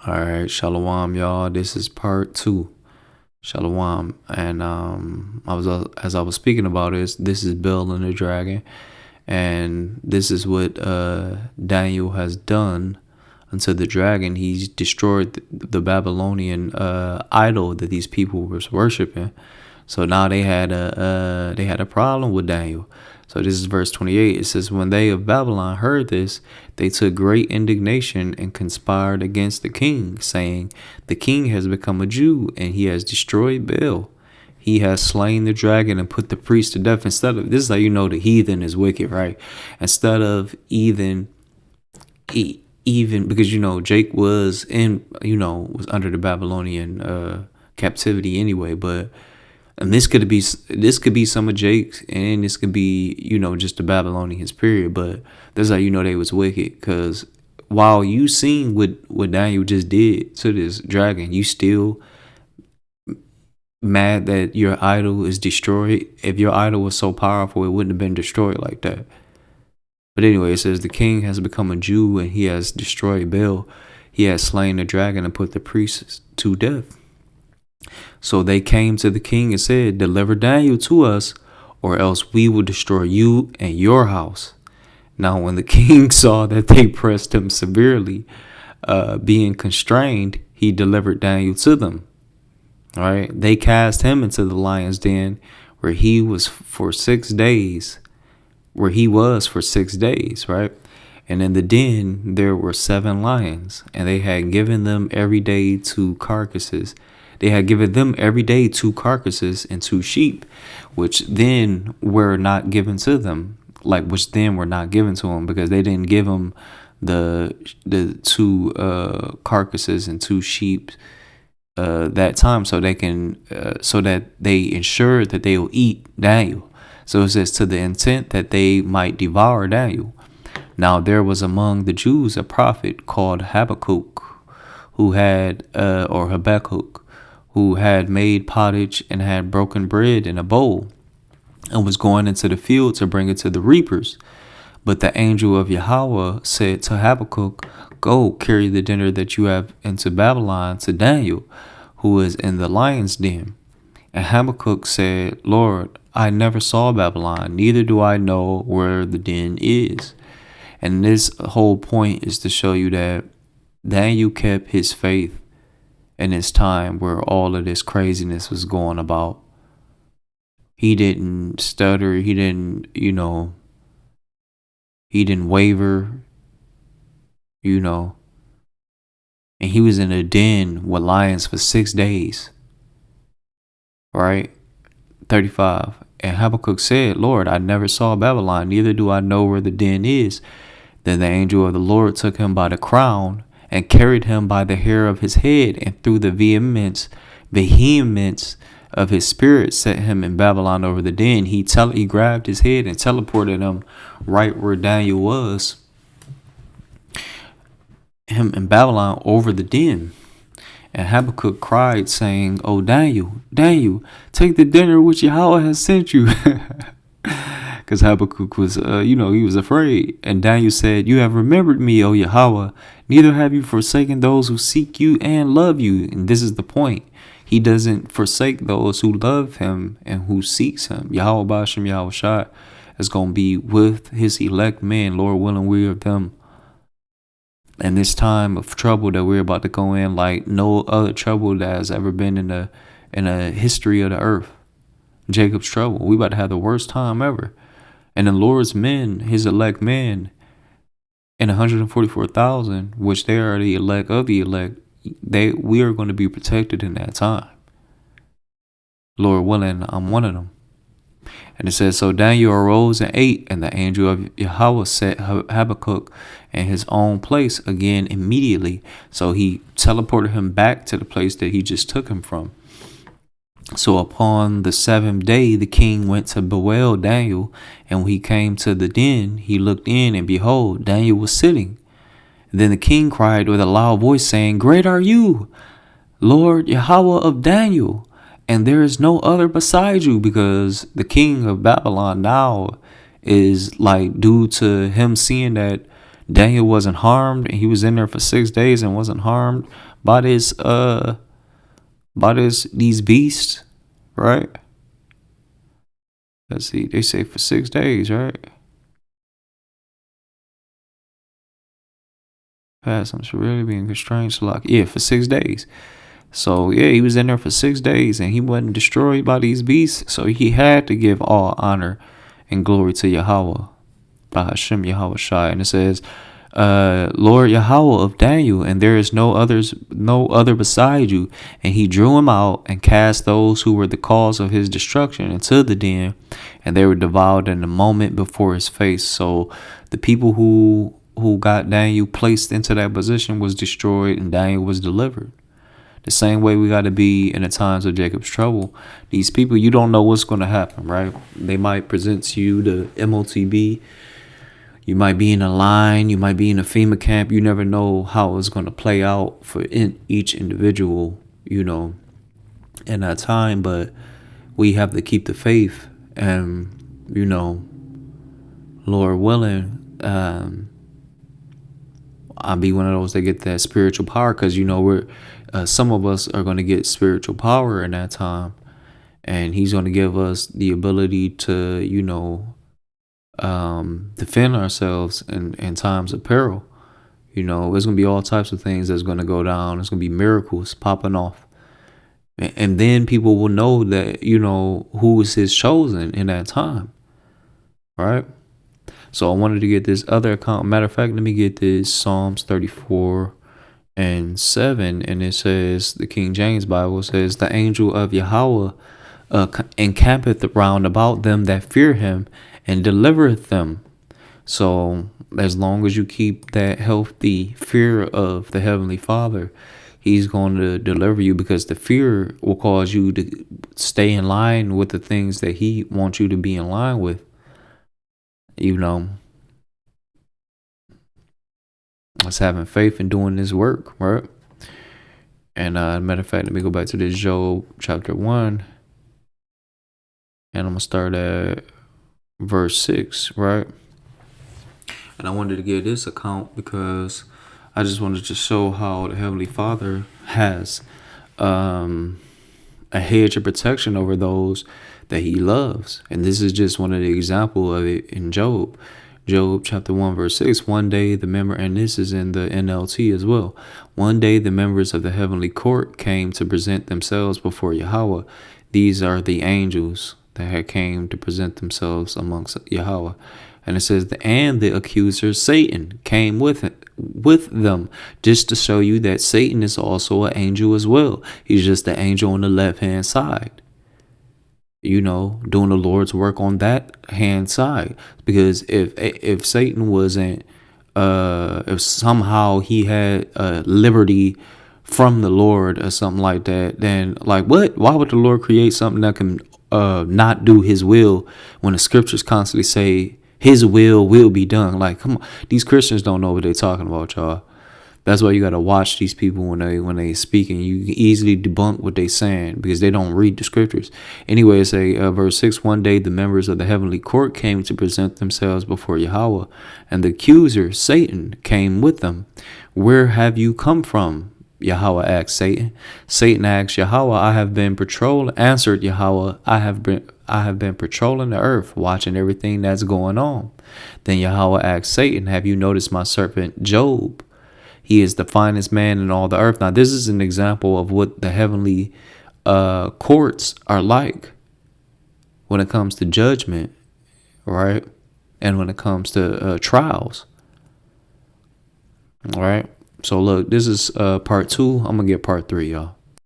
All right, Shalom, y'all. This is part two. Shalom, and I was as I was speaking about this is Bill and the Dragon, and this is what Daniel has done unto the dragon. He's destroyed the Babylonian idol that these people were worshiping. So now they had a problem with Daniel. So this is verse 28. It says, when they of Babylon heard this, they took great indignation and conspired against the king, saying, the king has become a Jew, and he has destroyed Baal. He has slain the dragon and put the priest to death. Instead of, this is how you know the heathen is wicked, right? Instead of even because Jake was was under the Babylonian captivity anyway, but and this could be some of Jake's, and this could be just the Babylonians period. But that's how you know they was wicked, because while you seen what Daniel just did to this dragon, you still mad that your idol is destroyed. If your idol was so powerful, it wouldn't have been destroyed like that. But anyway, it says the king has become a Jew, and he has destroyed Baal. He has slain the dragon and put the priests to death. So they came to the king and said, deliver Daniel to us, or else we will destroy you and your house. Now when the king saw that they pressed him severely, being constrained, he delivered Daniel to them. All right. They cast him into the lion's den, where he was for 6 days. Right? And in the den there were 7 lions, and they had given them every day 2 carcasses. They had given them every day 2 carcasses and 2 sheep, which then were not given to them. Because they didn't give them the 2 carcasses and 2 sheep that time, so that they ensured that they will eat Daniel. So it says, to the intent that they might devour Daniel. Now there was among the Jews a prophet called Habakkuk, who had made pottage and had broken bread in a bowl, and was going into the field to bring it to the reapers. But the angel of Yahweh said to Habakkuk, go carry the dinner that you have into Babylon to Daniel, who is in the lion's den. And Habakkuk said, Lord, I never saw Babylon, neither do I know where the den is. And this whole point is to show you that Daniel kept his faith in his time where all of this craziness was going about. He didn't stutter. He didn't waver, and he was in a den with lions for 6 days. Right? 35. And Habakkuk said, Lord, I never saw Babylon, neither do I know where the den is. Then the angel of the Lord took him by the crown and carried him by the hair of his head, and through the vehemence of his spirit set him in Babylon over the den. He grabbed his head and teleported him right where Daniel was, him in Babylon over the den. And Habakkuk cried, saying, O Daniel, take the dinner which Yahweh has sent you. Because Habakkuk was, he was afraid. And Daniel said, you have remembered me, O Yahweh, neither have you forsaken those who seek you and love you. And this is the point. He doesn't forsake those who love him and who seeks him. Yahweh Bashem Yahweh Shai is going to be with his elect men. Lord willing, we are them. And this time of trouble that we're about to go in, like no other trouble that has ever been in the history of the earth. Jacob's trouble. We about to have the worst time ever. And the Lord's men, his elect men, and 144,000, which they are the elect of the elect, we are going to be protected in that time. Lord willing, I'm one of them. And it says, so Daniel arose and ate, and the angel of Yahweh set Habakkuk in his own place again immediately. So he teleported him back to the place that he just took him from. So upon the 7th day, the king went to bewail Daniel, and when he came to the den, he looked in, and behold, Daniel was sitting. Then the king cried with a loud voice, saying, great are you, Lord Yahweh of Daniel, and there is no other beside you. Because the king of Babylon now is like, due to him seeing that Daniel wasn't harmed, and he was in there for 6 days and wasn't harmed by these beasts, right? Let's see, they say for 6 days, right? Past, I'm really being constrained. So like, yeah, for 6 days. So yeah, he was in there for 6 days and he wasn't destroyed by these beasts. So he had to give all honor and glory to Yahweh, by Hashem Yahweh Shai. And it says, Lord Yahweh of Daniel, and there is no other beside you. And he drew him out and cast those who were the cause of his destruction into the den, and they were devoured in a moment before his face. So the people who got Daniel placed into that position was destroyed, and Daniel was delivered. The same way we got to be in the times of Jacob's trouble. These people, you don't know what's going to happen, right? They might present to you the MOTB. You might be in a line. You might be in a FEMA camp. You never know how it's going to play out for each individual, in that time. But we have to keep the faith. And, Lord willing, I'll be one of those that get that spiritual power, because we're some of us are going to get spiritual power in that time, and he's going to give us the ability to defend ourselves in times of peril. There's going to be all types of things that's going to go down. There's going to be miracles popping off, and then people will know that who is his chosen in that time, right? So I wanted to get this other account. Matter of fact, let me get this Psalms 34:7, and it says, the King James Bible says, the angel of Yahweh encampeth round about them that fear him, and delivereth them. So as long as you keep that healthy fear of the Heavenly Father, he's going to deliver you, because the fear will cause you to stay in line with the things that he wants you to be in line with. It's having faith in doing this work, right? And matter of fact, let me go back to this Job chapter 1, and I'm gonna start at verse 6, right? And I wanted to give this account because I just wanted to show how the Heavenly Father has a hedge of protection over those that he loves. And this is just one of the examples of it in Job. Job chapter 1 verse 6, one day the member, and this is in the NLT as well. One day the members of the heavenly court came to present themselves before Yahweh. These are the angels that had came to present themselves amongst Yahweh. And it says, and the accuser Satan came with them, just to show you that Satan is also an angel as well. He's just the angel on the left hand side, doing the Lord's work on that hand side. Because if Satan wasn't, if somehow he had liberty from the Lord or something like that, then like what? Why would the Lord create something that can not do his will, when the scriptures constantly say his will be done? Like, come on, these Christians don't know what they're talking about, y'all. That's why you got to watch these people when they speaking. You can easily debunk what they saying because they don't read the scriptures. Anyway, it say verse 6, one day the members of the heavenly court came to present themselves before Yahweh, and the accuser Satan came with them. Where have you come from? Yahweh asked Satan. Satan asked Yahweh, I have been patrolling. Answered Yahweh, I have been patrolling the earth, watching everything that's going on. Then Yahweh asked Satan, have you noticed my servant Job? He is the finest man in all the earth. Now, this is an example of what the heavenly courts are like when it comes to judgment, right? And when it comes to trials, all right? So, look, this is part 2. I'm going to get part 3, y'all.